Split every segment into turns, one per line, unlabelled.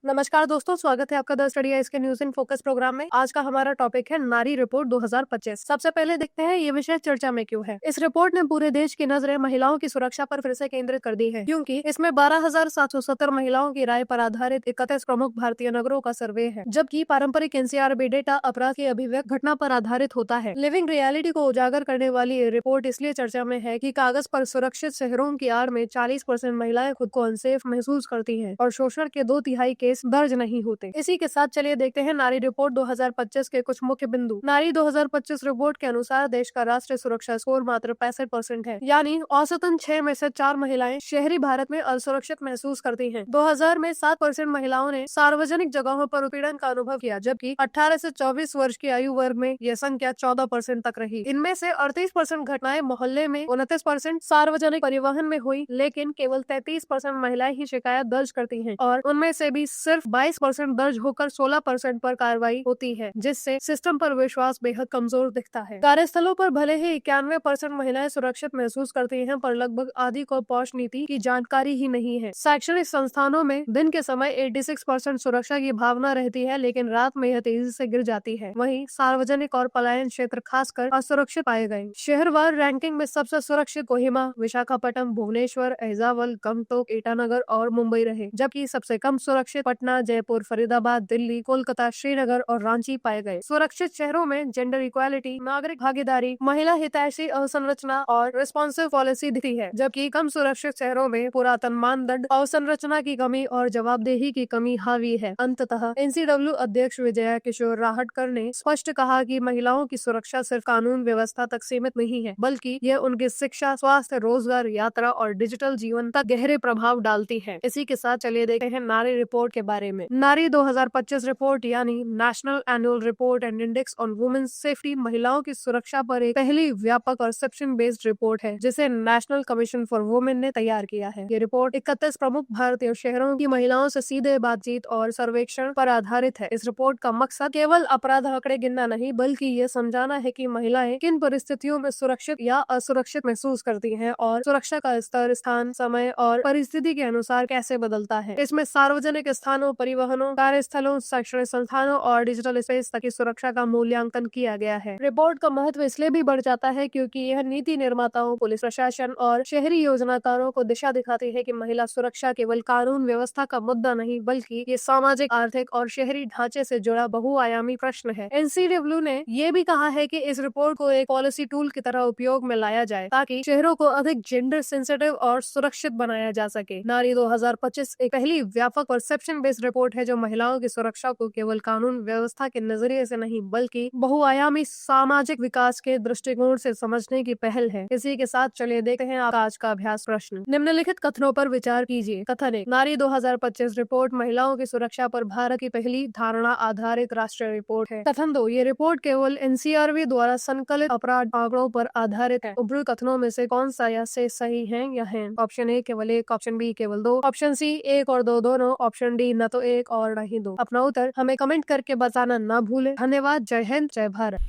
नमस्कार दोस्तों, स्वागत है आपका द स्टडी है इसके न्यूज इन फोकस प्रोग्राम में। आज का हमारा टॉपिक है नारी रिपोर्ट 2025। सबसे पहले देखते हैं ये विषय चर्चा में क्यों है। इस रिपोर्ट ने पूरे देश की नजरें महिलाओं की सुरक्षा पर फिर से केंद्रित कर दी है, क्योंकि इसमें 12,770 महिलाओं की राय पर आधारित 31 प्रमुख भारतीय नगरों का सर्वे है, जबकि पारंपरिक एनसीआरबी डेटा अपराध की अभिव्यक्त घटना पर आधारित होता है। लिविंग रियलिटी को उजागर करने वाली ये रिपोर्ट इसलिए चर्चा में है कि कागज पर सुरक्षित शहरों की आड़ में 40% महिलाएं खुद को अनसेफ महसूस करती हैं और शोषण के 2/3 केस दर्ज नहीं होते। इसी के साथ चलिए देखते हैं नारी रिपोर्ट 2025 के कुछ मुख्य बिंदु। नारी 2025 रिपोर्ट के अनुसार देश का राष्ट्रीय सुरक्षा स्कोर मात्र 65% है, यानी औसतन 6 में से 4 महिलाएं शहरी भारत में असुरक्षित महसूस करती हैं। 2000 में 7% महिलाओं ने सार्वजनिक जगहों पर उत्पीड़न का अनुभव किया, जबकि 18 से 24 वर्ष की आयु वर्ग में यह संख्या 14% तक रही। इनमें से 38% घटनाएं मोहल्ले में, 29% सार्वजनिक परिवहन में हुई, लेकिन केवल 33% महिलाएं ही शिकायत दर्ज करती हैं और उनमें से भी सिर्फ 22% दर्ज होकर 16% पर कार्रवाई होती है, जिससे सिस्टम पर विश्वास बेहद कमजोर दिखता है। कार्यस्थलों पर भले ही 91% महिलाएं सुरक्षित महसूस करती हैं, पर लगभग आधी को पॉश नीति की जानकारी ही नहीं है। शैक्षणिक संस्थानों में दिन के समय 86% सुरक्षा की भावना रहती है, लेकिन रात में यह तेजी से गिर जाती है। वहीं सार्वजनिक और पलायन क्षेत्र खासकर असुरक्षित पाए गए। शहरवार रैंकिंग में सबसे सुरक्षित कोहिमा, विशाखापट्टनम, भुवनेश्वर, ऐजावल, गंगटोक, ईटानगर और मुंबई रहे, जबकि सबसे कम सुरक्षित पटना, जयपुर, फरीदाबाद, दिल्ली, कोलकाता, श्रीनगर और रांची पाए गए। सुरक्षित शहरों में जेंडर इक्वालिटी, नागरिक भागीदारी, महिला हितैषी अवसंरचना और रिस्पॉन्सिव पॉलिसी दिखती है, जबकि कम सुरक्षित शहरों में पुरातन मानदंड, अवसंरचना की कमी और जवाबदेही की कमी हावी है। अंततः एनसीडब्ल्यू अध्यक्ष विजया किशोर राहटकर ने स्पष्ट कहा कि महिलाओं की सुरक्षा सिर्फ कानून व्यवस्था तक सीमित नहीं है, बल्कि यह उनकी शिक्षा, स्वास्थ्य, रोजगार, यात्रा और डिजिटल जीवन तक गहरे प्रभाव डालती है। इसी के साथ चलिए देखते हैं नारी रिपोर्ट के बारे में। नारी 2025 रिपोर्ट यानी national annual report and index on women's safety महिलाओं की सुरक्षा पर एक पहली व्यापक परसेप्शन बेस्ड रिपोर्ट है, जिसे नेशनल कमीशन फॉर वुमेन ने तैयार किया है। ये रिपोर्ट 31 प्रमुख भारतीय शहरों की महिलाओं से सीधे बातचीत और सर्वेक्षण पर आधारित है। इस रिपोर्ट का मकसद केवल अपराध आंकड़े गिनना नहीं, बल्कि ये समझाना है कि महिलाएं किन परिस्थितियों में सुरक्षित या असुरक्षित महसूस करती हैं और सुरक्षा का स्तर, स्थान, समय और परिस्थिति के अनुसार कैसे बदलता है। इसमें सार्वजनिक स्थानों, परिवहनों, कार्यस्थलों, शैक्षणिक संस्थानों और डिजिटल स्पेस तक की सुरक्षा का मूल्यांकन किया गया है। रिपोर्ट का महत्व इसलिए भी बढ़ जाता है क्योंकि यह नीति निर्माताओं, पुलिस प्रशासन और शहरी योजनाकारों को दिशा दिखाती है कि महिला सुरक्षा केवल कानून व्यवस्था का मुद्दा नहीं, बल्कि ये सामाजिक, आर्थिक और शहरी ढांचे से जुड़ा बहुआयामी प्रश्न है। एनसीडब्ल्यू ने यह भी कहा है कि इस रिपोर्ट को एक पॉलिसी टूल की तरह उपयोग में लाया जाए, ताकि शहरों को अधिक जेंडर सेंसिटिव और सुरक्षित बनाया जा सके। नारी 2025 एक पहली व्यापक परसेप्शन बेस्ड रिपोर्ट है, जो महिलाओं की सुरक्षा को केवल कानून व्यवस्था के नजरिए से नहीं, बल्कि बहुआयामी सामाजिक विकास के दृष्टिकोण से समझने की पहल है। इसी के साथ चलिए देखते हैं आज का अभ्यास प्रश्न। निम्नलिखित कथनों पर विचार कीजिए। कथन 1, नारी 2025 रिपोर्ट महिलाओं की सुरक्षा पर भारत की पहली धारणा आधारित राष्ट्रीय रिपोर्ट है। कथन 2, ये रिपोर्ट केवल एनसीआरबी द्वारा संकलित अपराध आंकड़ों पर आधारित है। उपर्युक्त कथनों में से कौन सा या से सही है या है? ऑप्शन ए केवल 1, ऑप्शन बी केवल 2, ऑप्शन सी 1 और 2 दोनों, ऑप्शन डी न तो 1 और न ही 2। अपना उत्तर हमें कमेंट करके बताना ना भूले। धन्यवाद। जय हिंद, जय भारत।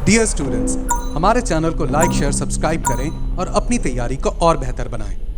डियर स्टूडेंट्स, हमारे चैनल को लाइक, शेयर, सब्सक्राइब करें और अपनी तैयारी को और बेहतर बनाएं।